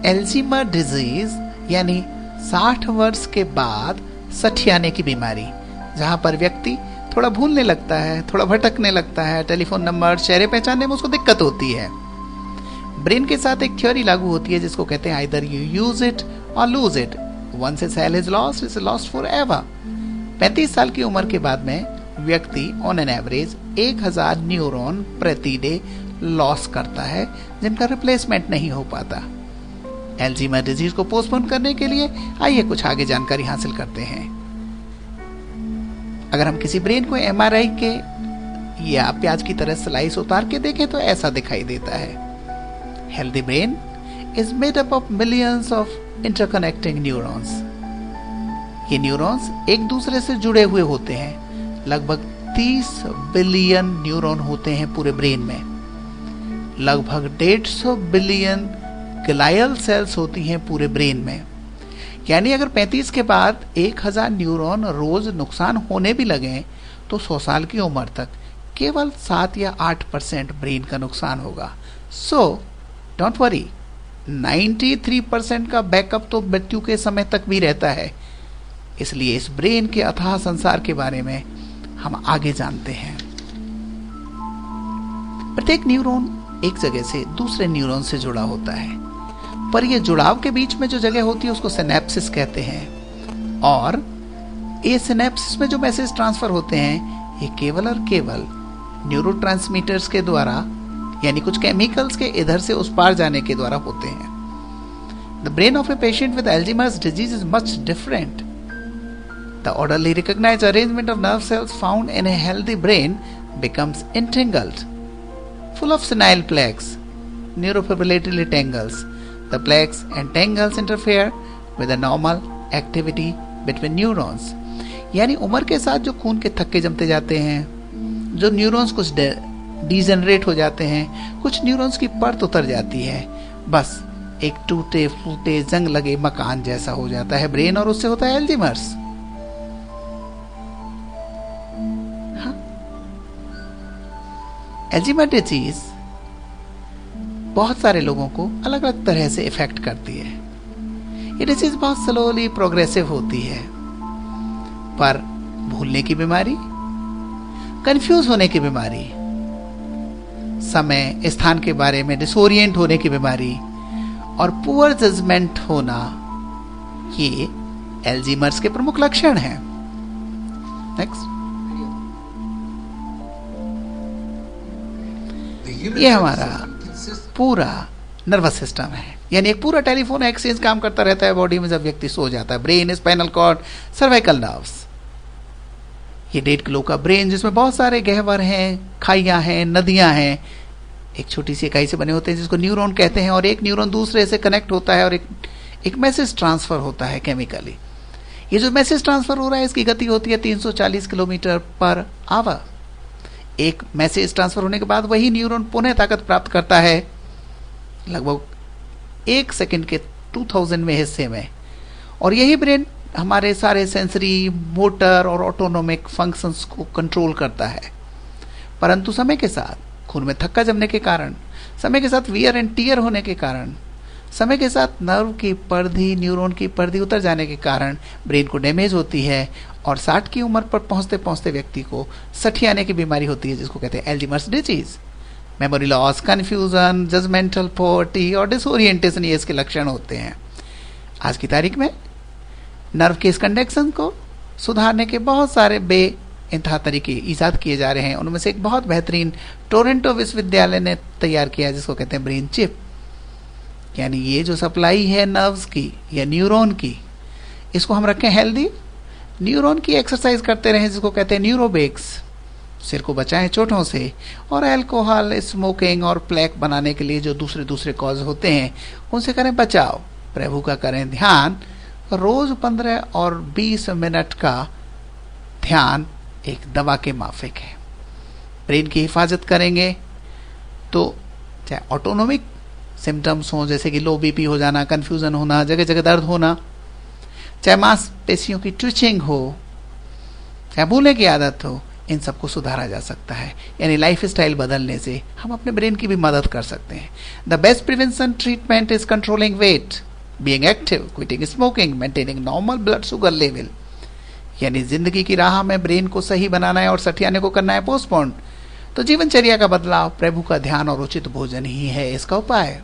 एल्जीमर disease यानी 60 वर्ष के बाद सठियाने की बीमारी, जहां पर व्यक्ति थोड़ा भूलने लगता है, थोड़ा भटकने लगता है, टेलीफोन नंबर, चेहरे पहचानने में उसको दिक्कत होती है। ब्रेन के साथ एक थ्योरी लागू होती है जिसको कहते हैं आइदर यू यूज इट और lose it, once a cell is lost is lost forever. 35 साल की उम्र के बाद में व्यक्ति ऑन एन एवरेज 1000 न्यूरॉन प्रति डे लॉस करता है, जिनका रिप्लेसमेंट नहीं हो पाता। एल्जीमर डिजीज को पोस्टपोन करने के लिए आइए कुछ आगे जानकारी हासिल करते हैं। अगर हम किसी ब्रेन को एमआरआई के या प्याज की तरह स्लाइस उतार के देखें तो ऐसा दिखाई देता है। Healthy brain is made up of millions of interconnecting neurons. ये न्यूरॉन्स एक दूसरे से जुड़े हुए होते हैं। लगभग 30 बिलियन न्यूरॉन होते हैं पूरे ब्रेन में। लगभग 150 बिलियन ग्लाइल सेल्स होती हैं पूरे ब्रेन में। यानी अगर 35 के बाद 1000 न्यूरॉन रोज नुकसान होने भी लगे तो 100 साल की उम्र तक केवल 7 या 8% ब्रेन का नुकसान होगा। सो डोंट वरी, 93% का बैकअप तो मृत्यु के समय तक भी रहता है। इसलिए इस ब्रेन के अथाह संसार के बारे में हम आगे जानते हैं। प्रत्येक न्यूरॉन एक जगह से दूसरे न्यूरॉन से जुड़ा होता है, पर यह जुड़ाव के बीच में जो जगह होती है उसको सिनेप्सिस कहते हैं। और ये सिनेप्सिस में जो मैसेज ट्रांसफर होते हैं ये केवल और केवल न्यूरोट्रांसमीटर्स के द्वारा, यानी कुछ केमिकल्स के इधर से उस पार जाने के द्वारा होते हैं। The brain of a patient with Alzheimer's disease is much different. The orderly recognized arrangement of nerve cells found in a healthy brain becomes entangled, full of senile plaques, neurofibrillatory tangles. The plaques and tangles interfere with the normal activity between neurons. यानी उम्र के साथ जो खून के थक्के जमते जाते हैं, जो न्यूरॉन्स कुछ डिजेनरेट हो जाते हैं, कुछ न्यूरॉन्स की परत उतर जाती है, बस एक टूटे फूटे जंग लगे मकान जैसा हो जाता है ब्रेन, और उससे होता है एल्जीमर्स। एल्जीमर डिजीज बहुत सारे लोगों को अलग अलग तरह से इफेक्ट करती है। ये डिजीज बहुत स्लोली प्रोग्रेसिव होती है, पर भूलने की बीमारी, कंफ्यूज होने की बीमारी, समय स्थान के बारे में डिसोरिएंट होने की बीमारी और पुअर जजमेंट होना, ये एल्जीमर्स के प्रमुख लक्षण हैं। नेक्स्ट, ये हमारा पूरा नर्वस सिस्टम है, यानी एक पूरा टेलीफोन एक्सचेंज काम करता रहता है बॉडी में जब व्यक्ति सो जाता है। Brain, spinal cord, cervical nerves, ये 1.5 किलो का ब्रेन जिसमें बहुत सारे गहवर हैं, खाइयां हैं, नदियां हैं, एक छोटी सी इकाई से बने होते हैं जिसको न्यूरॉन कहते हैं, और एक न्यूरॉन दूसरे से कनेक्ट होता है और एक मैसेज ट्रांसफर होता है केमिकली। ये जो मैसेज ट्रांसफर हो रहा है इसकी गति होती है 340 किलोमीटर पर आवर। एक मैसेज ट्रांसफर होने के बाद वही न्यूरॉन पुनः ताकत प्राप्त करता है लगभग 1 सेकंड के 2000वें हिस्से में, और यही ब्रेन हमारे सारे सेंसरी, मोटर और ऑटोनोमिक फंक्शंस को कंट्रोल करता है। परंतु समय के साथ खून में थक्का जमने के कारण, समय के साथ वियर एंड टियर होने के कारण, समय के साथ नर्व की पर्दी, न्यूरॉन की पर्दी उतर जाने के कारण ब्रेन को डैमेज होती है, और 60 की उम्र पर पहुंचते पहुंचते व्यक्ति को सठियाने की बीमारी होती है जिसको कहते हैं Alzheimer's disease. Memory loss, confusion, judgemental poverty और डिसोरिएंटेशन ये इसके लक्षण होते हैं। आज की तारीख में नर्व के इस कंडक्शन को सुधारने के बहुत सारे बेइंतहा तरीके ईजाद किए जा रहे हैं। उनमें से एक बहुत बेहतरीन टोरंटो विश्वविद्यालय ने तैयार किया जिसको कहते हैं ब्रेन चिप। यानी ये जो सप्लाई है नर्व्स की या न्यूरॉन की, इसको हम रखें हेल्दी, न्यूरॉन की एक्सरसाइज करते रहें जिसको कहते हैं न्यूरोबेक्स, सिर को बचाएं चोटों से, और अल्कोहल, स्मोकिंग और प्लेक बनाने के लिए जो दूसरे कॉज होते हैं उनसे करें बचाव। प्रभु का करें ध्यान, रोज 15 और 20 मिनट का ध्यान एक दवा के माफिक है। ब्रेन की हिफाजत करेंगे तो चाहे ऑटोनोमिक सिम्टम्स हों जैसे कि लो बीपी हो जाना, कंफ्यूजन होना, जगह जगह दर्द होना, चाहे मांसपेशियों की ट्विचिंग हो, चाहे भूलने की आदत हो, इन सबको सुधारा जा सकता है। यानी लाइफ स्टाइल बदलने से हम अपने ब्रेन की भी मदद कर सकते हैं। The best prevention treatment is controlling weight, being active, quitting smoking, maintaining normal blood sugar level. यानी जिंदगी की राह में ब्रेन को सही बनाना है और सठियाने को करना है पोस्टपोन। तो जीवनचर्या का बदलाव, प्रभु का ध्यान और उचित भोजन ही है इसका उपाय।